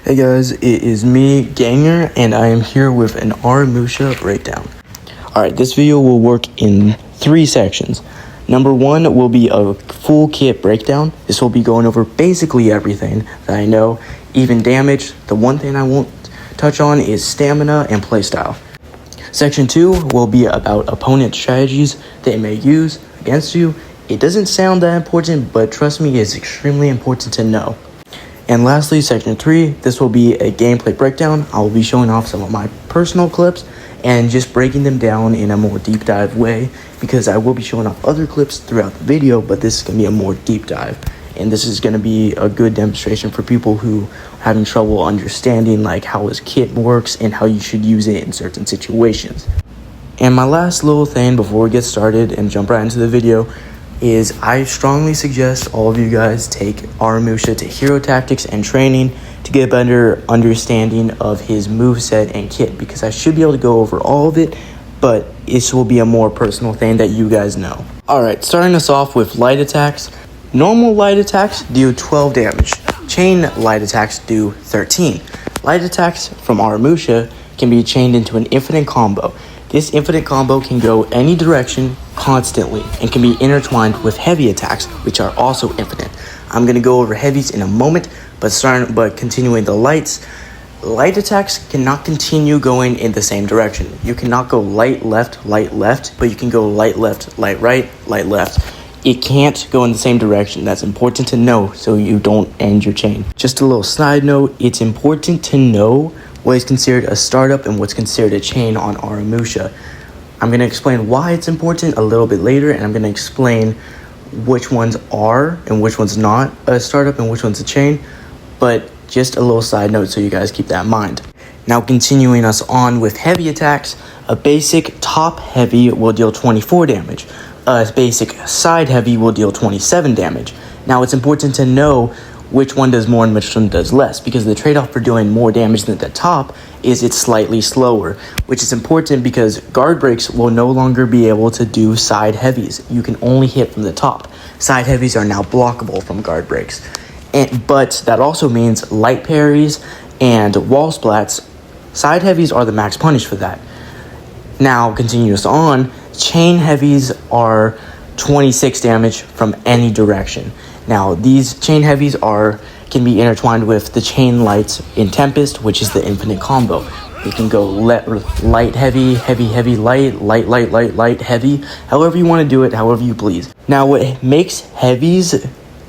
Hey guys, it is me, Ganger, and I am here with an Aramusha breakdown. Alright, this video will work in 3 sections. Number 1 will be a full kit breakdown. This will be going over basically everything that I know, even damage. The one thing I won't touch on is stamina and playstyle. Section 2 will be about opponent strategies they may use against you. It doesn't sound that important, but trust me, it's extremely important to know. And lastly, section 3, this will be a gameplay breakdown. I will be showing off some of my personal clips and just breaking them down in a more deep dive way, because I will be showing off other clips throughout the video, but this is going to be a more deep dive. And this is going to be a good demonstration for people who are having trouble understanding like how his kit works and how you should use it in certain situations. And my last little thing before we get started and jump right into the video is I strongly suggest all of you guys take Aramusha to hero tactics and training to get a better understanding of his moveset and kit, because I should be able to go over all of it, but this will be a more personal thing that you guys know. Alright, starting us off with light attacks. Normal light attacks do 12 damage. Chain light attacks do 13. Light attacks from Aramusha can be chained into an infinite combo. This infinite combo can go any direction constantly and can be intertwined with heavy attacks, which are also infinite. I'm going to go over heavies in a moment, but continuing the lights. Light attacks cannot continue going in the same direction. You cannot go light left, but you can go light left, light right, light left. It can't go in the same direction. That's important to know so you don't end your chain. Just a little side note, it's important to know what is considered a startup and what's considered a chain on Aramusha. I'm going to explain why it's important a little bit later, and I'm going to explain which ones are and which one's not a startup and which one's a chain, but just a little side note so you guys keep that in mind. Now continuing us on with heavy attacks, a basic top heavy will deal 24 damage. A basic side heavy will deal 27 damage. Now it's important to know which one does more and which one does less, because the trade-off for doing more damage than the top is it's slightly slower, which is important because guard breaks will no longer be able to do side heavies. You can only hit from the top. Side heavies are now blockable from guard breaks. But that also means light parries and wall splats. Side heavies are the max punish for that. Now, continues on, chain heavies are 26 damage from any direction. Now, these chain heavies can be intertwined with the chain lights in Tempest, which is the infinite combo. You can go light, heavy, heavy, heavy, light, light, light, light, light, heavy, however you want to do it, however you please. Now, what makes heavies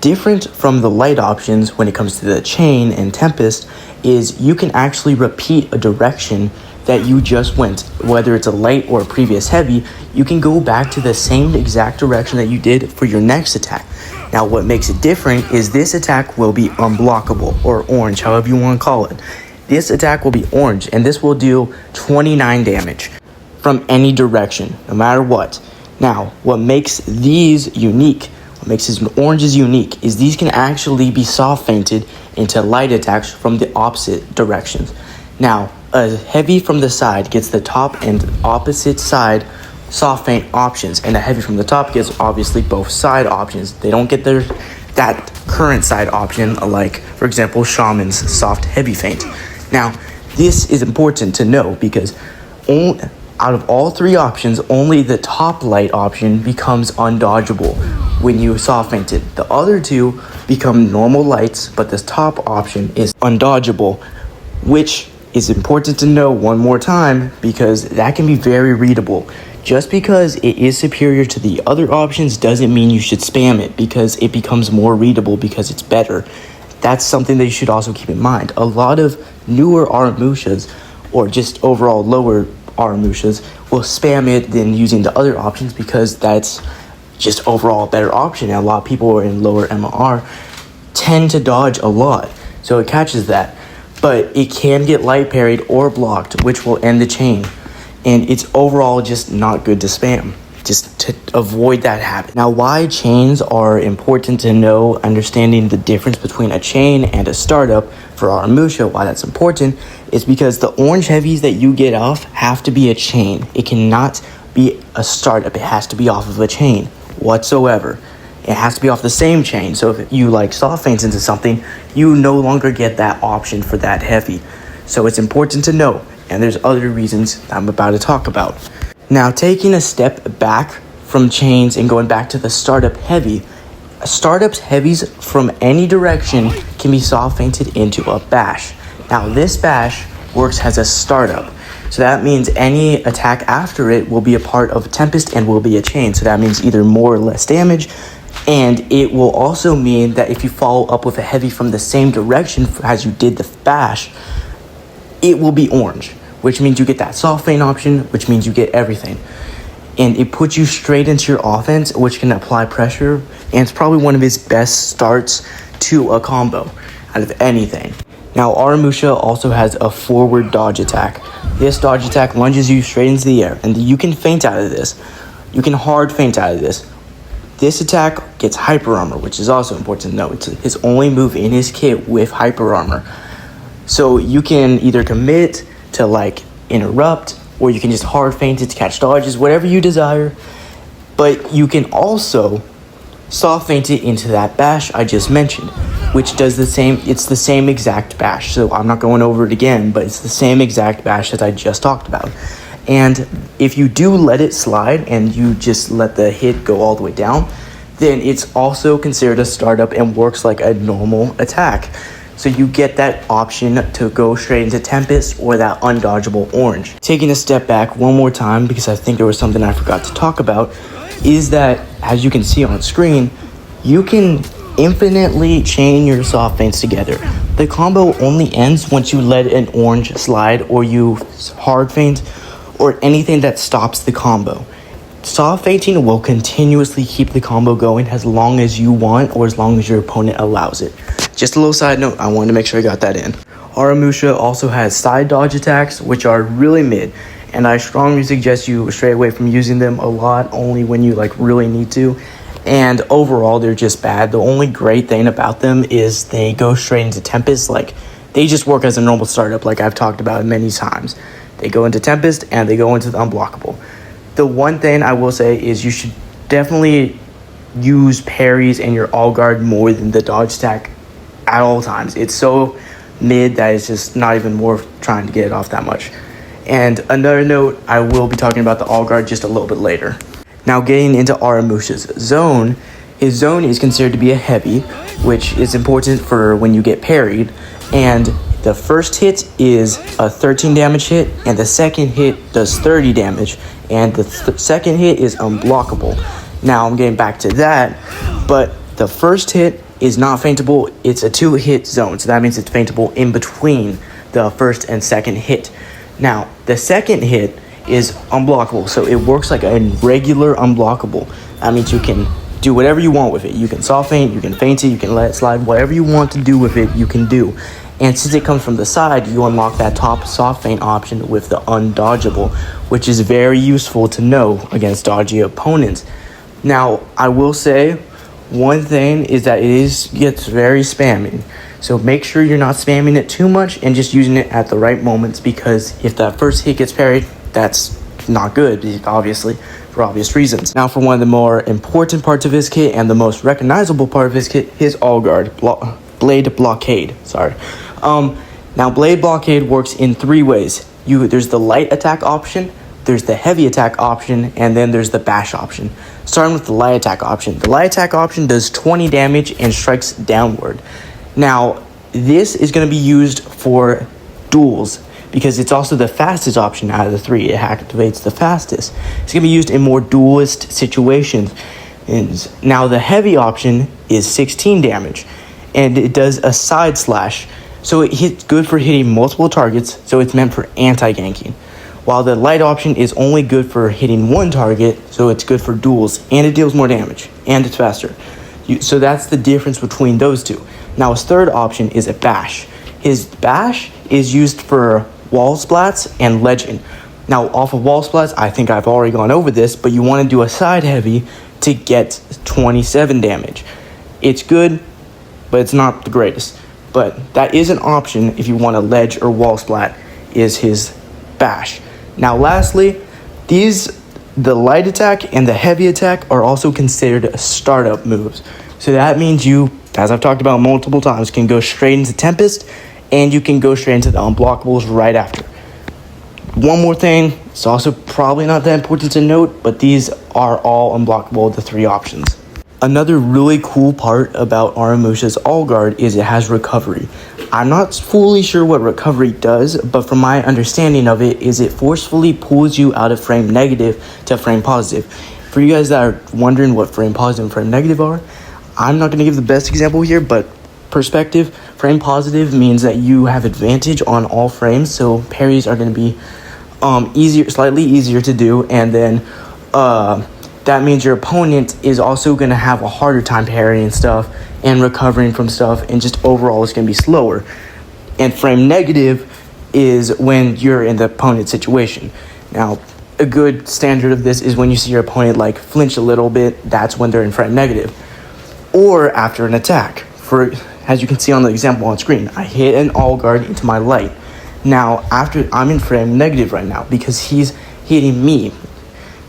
different from the light options when it comes to the chain and Tempest is you can actually repeat a direction that you just went. Whether it's a light or a previous heavy, you can go back to the same exact direction that you did for your next attack. Now, what makes it different is this attack will be unblockable, or orange, however you want to call it. This attack will be orange, and this will deal 29 damage from any direction, no matter what. Now, what makes these unique, what makes these oranges unique, is these can actually be soft feinted into light attacks from the opposite directions. Now, a heavy from the side gets the top and opposite side soft feint options, and a heavy from the top gets obviously both side options. They don't get that current side option like, for example, Shaman's soft heavy feint. Now, this is important to know because out of all 3 options, only the top light option becomes undodgeable when you soft feint it. The other 2 become normal lights, but the top option is undodgeable, which is important to know one more time because that can be very readable. Just because it is superior to the other options doesn't mean you should spam it, because it becomes more readable because it's better. That's something that you should also keep in mind. A lot of newer Aramushas, or just overall lower Aramushas, will spam it than using the other options because that's just overall a better option. And a lot of people who are in lower MR tend to dodge a lot, so it catches that. But it can get light parried or blocked, which will end the chain. And it's overall just not good to spam, just to avoid that habit. Now, why chains are important to know, understanding the difference between a chain and a startup for Aramusha, why that's important, is because the orange heavies that you get off have to be a chain. It cannot be a startup. It has to be off of a chain whatsoever. It has to be off the same chain. So if you like soft feints into something, you no longer get that option for that heavy. So it's important to know, and there's other reasons I'm about to talk about. Now, taking a step back from chains and going back to the startup heavy, startups heavies from any direction can be soft feinted into a bash. Now, this bash works as a startup. So that means any attack after it will be a part of Tempest and will be a chain. So that means either more or less damage. And it will also mean that if you follow up with a heavy from the same direction as you did the bash, it will be orange, which means you get that soft feint option, which means you get everything. And it puts you straight into your offense, which can apply pressure. And it's probably one of his best starts to a combo out of anything. Now, Aramusha also has a forward dodge attack. This dodge attack lunges you straight into the air, and you can feint out of this. You can hard feint out of this. This attack gets hyper armor, which is also important to know. It's his only move in his kit with hyper armor. So you can either commit to like interrupt, or you can just hard feint it to catch dodges, whatever you desire. But you can also soft feint it into that bash I just mentioned, which does the same. It's the same exact bash. So I'm not going over it again, but it's the same exact bash that I just talked about. And if you do let it slide and you just let the hit go all the way down, then it's also considered a startup and works like a normal attack. So you get that option to go straight into Tempest or that undodgeable orange. Taking a step back one more time, because I think there was something I forgot to talk about, is that, as you can see on screen, you can infinitely chain your soft feints together. The combo only ends once you let an orange slide or you hard feint or anything that stops the combo. Soft feinting will continuously keep the combo going as long as you want or as long as your opponent allows it. Just a little side note, I wanted to make sure I got that in. Aramusha also has side dodge attacks, which are really mid, and I strongly suggest you stray away from using them a lot, only when you like really need to. And overall, they're just bad. The only great thing about them is they go straight into Tempest. Like, they just work as a normal startup, like I've talked about many times. They go into Tempest and they go into the unblockable. The one thing I will say is you should definitely use parries and your all guard more than the dodge attack at all times. It's so mid that it's just not even worth trying to get it off that much. And another note, I will be talking about the all guard just a little bit later. Now, getting into Aramusha's zone, his zone is considered to be a heavy, which is important for when you get parried. And the first hit is a 13 damage hit, and the second hit does 30 damage, and the second hit is unblockable. Now, I'm getting back to that, but the first hit is not feintable. It's a 2-hit zone, so that means it's feintable in between the first and second hit. Now, the second hit is unblockable, so it works like a regular unblockable. That means you can do whatever you want with it. You can soft feint, you can feint it, you can let it slide. Whatever you want to do with it, you can do. And since it comes from the side, you unlock that top soft feint option with the undodgeable, which is very useful to know against dodgy opponents. Now, I will say one thing is that it gets very spammy. So make sure you're not spamming it too much and just using it at the right moments, because if that first hit gets parried, that's not good, obviously, for obvious reasons. Now, for one of the more important parts of his kit and the most recognizable part of his kit, his all guard, Blade Blockade. Now, Blade Blockade works in 3 ways. There's the light attack option, there's the heavy attack option, and then there's the bash option. Starting with the light attack option. The light attack option does 20 damage and strikes downward. Now, this is going to be used for duels, because it's also the fastest option out of the 3. It activates the fastest. It's going to be used in more duelist situations. Now, the heavy option is 16 damage, and it does a side slash. So it's good for hitting multiple targets, so it's meant for anti-ganking. While the light option is only good for hitting one target, so it's good for duels, and it deals more damage, and it's faster. So that's the difference between those two. Now, his third option is a bash. His bash is used for wall splats and legend. Now, off of wall splats, I think I've already gone over this, but you want to do a side heavy to get 27 damage. It's good, but it's not the greatest. But that is an option if you want a ledge or wall splat, is his bash. Now, lastly, these The light attack and the heavy attack are also considered startup moves. So that means you, as I've talked about multiple times, can go straight into Tempest, and you can go straight into the unblockables right after. One more thing, it's also probably not that important to note, but these are all unblockable, the 3 options. Another really cool part about Aramusha's All Guard is it has recovery. I'm not fully sure what recovery does, but from my understanding of it is it forcefully pulls you out of frame negative to frame positive. For you guys that are wondering what frame positive and frame negative are, I'm not going to give the best example here, but perspective, frame positive means that you have advantage on all frames, so parries are going to be slightly easier to do, and then that means your opponent is also going to have a harder time parrying stuff and recovering from stuff, and just overall it's going to be slower. And frame negative is when you're in the opponent's situation. Now, a good standard of this is when you see your opponent like flinch a little bit, that's when they're in frame negative. Or after an attack. For, as you can see on the example on screen, I hit an all guard into my light. Now, after I'm in frame negative right now because he's hitting me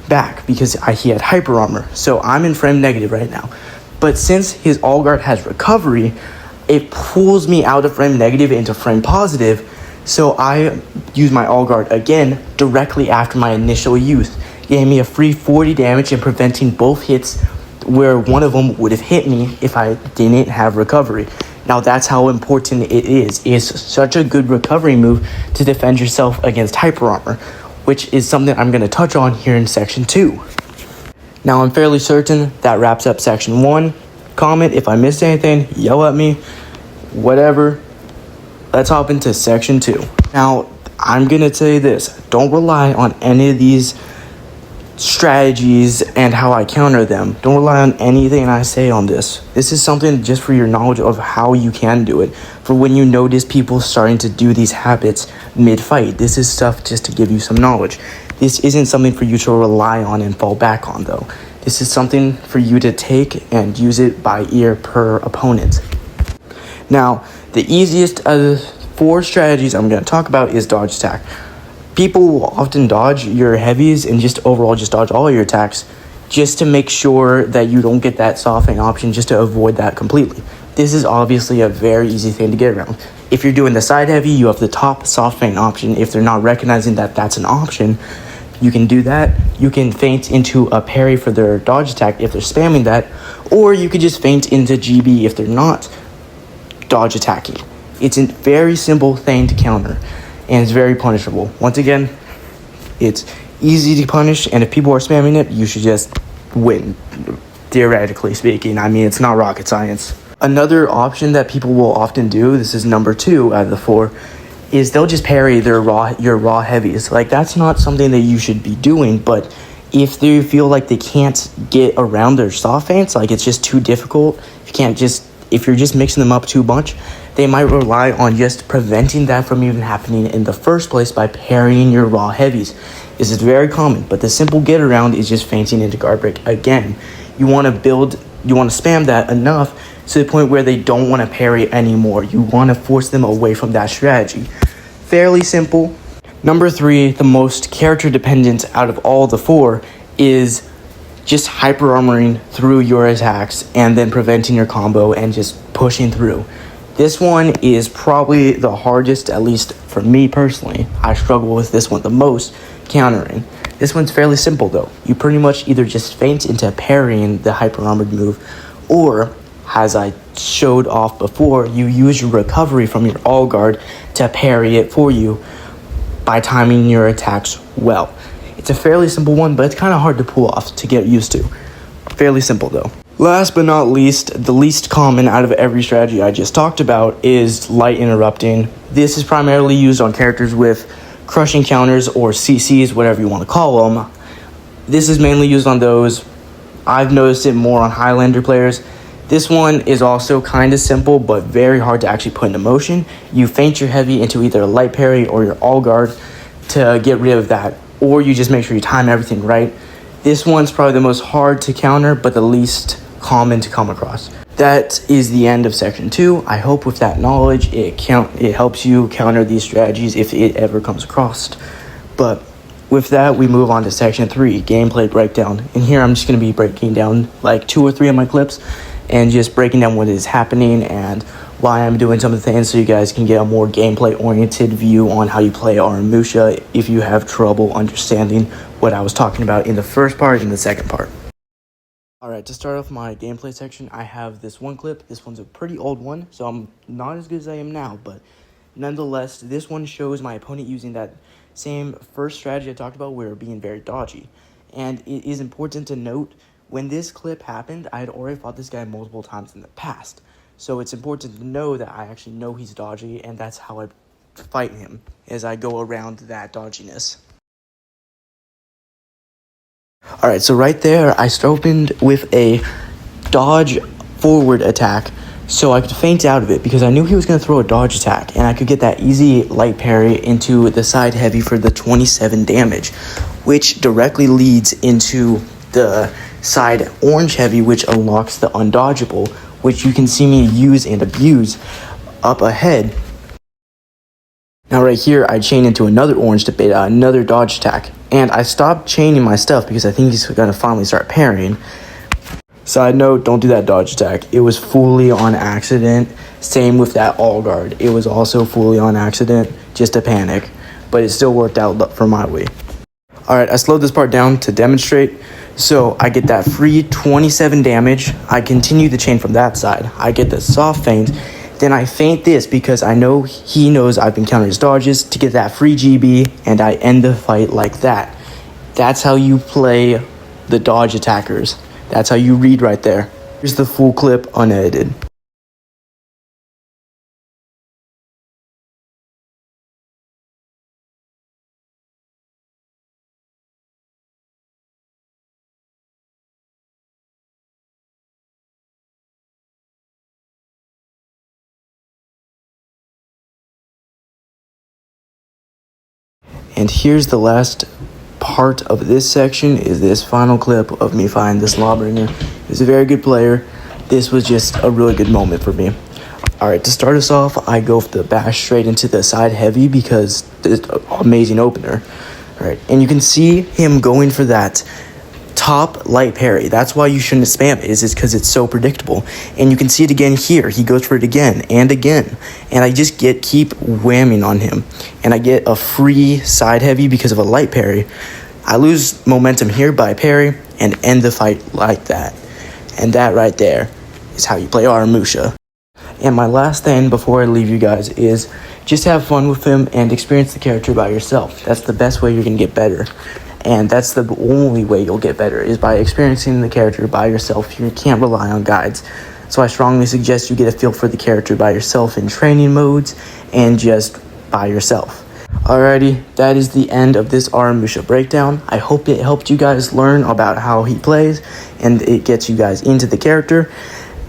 back because he had hyper armor. So I'm in frame negative right now. But since his all guard has recovery, it pulls me out of frame negative into frame positive. So I use my all guard again directly after my initial use. Gave me a free 40 damage and preventing both hits where one of them would have hit me if I didn't have recovery. Now that's how important it is. It's such a good recovery move to defend yourself against hyper armor, which is something I'm going to touch on here in section 2. Now I'm fairly certain that wraps up section 1. Comment if I missed anything, yell at me, whatever. Let's hop into section 2. Now I'm going to say this, don't rely on any of these strategies and how I counter them. Don't rely on anything I say on this. This is something just for your knowledge of how you can do it. For when you notice people starting to do these habits mid-fight, this is stuff just to give you some knowledge. This isn't something for you to rely on and fall back on though. This is something for you to take and use it by ear per opponent. Now, the easiest of the 4 strategies I'm going to talk about is dodge attack. People will often dodge your heavies and just overall just dodge all your attacks just to make sure that you don't get that softening option, just to avoid that completely. This is obviously a very easy thing to get around. If you're doing the side heavy, you have the top soft feint option. If they're not recognizing that that's an option, you can do that. You can feint into a parry for their dodge attack if they're spamming that, or you could just feint into GB if they're not dodge attacking. It's a very simple thing to counter, and it's very punishable. Once again, it's easy to punish, and if people are spamming it, you should just win, theoretically speaking. I mean, it's not rocket science. Another option that people will often do, this is number 2 out of the 4, is they'll just parry your raw heavies. Like, that's not something that you should be doing, but if they feel like they can't get around their soft feints, like it's just too difficult, if you're just mixing them up too much, they might rely on just preventing that from even happening in the first place by parrying your raw heavies. This is very common, but the simple get around is just feinting into guard break. Again, you want to spam that enough to the point where they don't want to parry anymore. You want to force them away from that strategy. Fairly simple. Number 3, the most character dependent out of all the 4, is just hyper armoring through your attacks and then preventing your combo and just pushing through. This one is probably the hardest, at least for me personally. I struggle with this one the most, countering. This one's fairly simple though. You pretty much either just feint into parrying the hyper armored move, or, as I showed off before, you use your recovery from your all guard to parry it for you by timing your attacks well. It's a fairly simple one, but it's kind of hard to pull off to get used to. Fairly simple though. Last but not least, the least common out of every strategy I just talked about is light interrupting. This is primarily used on characters with crushing counters or CCs, whatever you want to call them. This is mainly used on those. I've noticed it more on Highlander players. This one is also kind of simple, but very hard to actually put into motion. You feint your heavy into either a light parry or your all guard to get rid of that, or you just make sure you time everything right. This one's probably the most hard to counter, but the least common to come across. That is the end of section 2. I hope with that knowledge it helps you counter these strategies if it ever comes across. But with that, we move on to section 3, gameplay breakdown. And here I'm just going to be breaking down like 2 or 3 of my clips and just breaking down what is happening and why I'm doing some of the things so you guys can get a more gameplay-oriented view on how you play Aramusha if you have trouble understanding what I was talking about in the first part and the second part. Alright, to start off my gameplay section, I have this one clip. This one's a pretty old one, so I'm not as good as I am now, but nonetheless, this one shows my opponent using that same first strategy I talked about where being very dodgy. And it is important to note, when this clip happened, I had already fought this guy multiple times in the past. So it's important to know that I actually know he's dodgy, and that's how I fight him, as I go around that dodginess. Alright, so right there, I opened with a dodge forward attack, so I could feint out of it, because I knew he was going to throw a dodge attack, and I could get that easy light parry into the side heavy for the 27 damage, which directly leads into the side orange heavy, which unlocks the undodgeable, which you can see me use and abuse up ahead. Now right here, I chain into another orange to bait out another dodge attack, and I stopped chaining my stuff because I think he's going to finally start parrying. Side note, don't do that dodge attack. It was fully on accident. Same with that all guard. It was also fully on accident, just a panic, but it still worked out for my way. Alright, I slowed this part down to demonstrate. So I get that free 27 damage. I continue the chain from that side. I get the soft feint. Then I feint this because I know he knows I've been countering his dodges to get that free GB, and I end the fight like that. That's how you play the dodge attackers. That's how you read right there. Here's the full clip unedited. And here's the last part of this section, is this final clip of me fighting this Lawbringer. He's a very good player. This was just a really good moment for me. Alright, to start us off, I go for the bash straight into the side heavy because it's an amazing opener. Alright, and you can see him going for that top light parry. That's why you shouldn't spam it, is because it's so predictable. And you can see it again here. He goes for it again and again. And I just keep whamming on him. And I get a free side heavy because of a light parry. I lose momentum here by parry and end the fight like that. And that right there is how you play Aramusha. And my last thing before I leave you guys is just have fun with him and experience the character by yourself. That's the best way you're going to get better. And that's the only way you'll get better, is by experiencing the character by yourself. You can't rely on guides. So I strongly suggest you get a feel for the character by yourself in training modes and just by yourself. Alrighty, that is the end of this Aramusha breakdown. I hope it helped you guys learn about how he plays and it gets you guys into the character.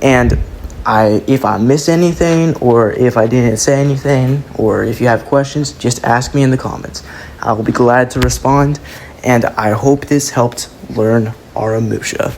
And if I miss anything, or if I didn't say anything, or if you have questions, just ask me in the comments. I will be glad to respond. And I hope this helped learn Aramusha.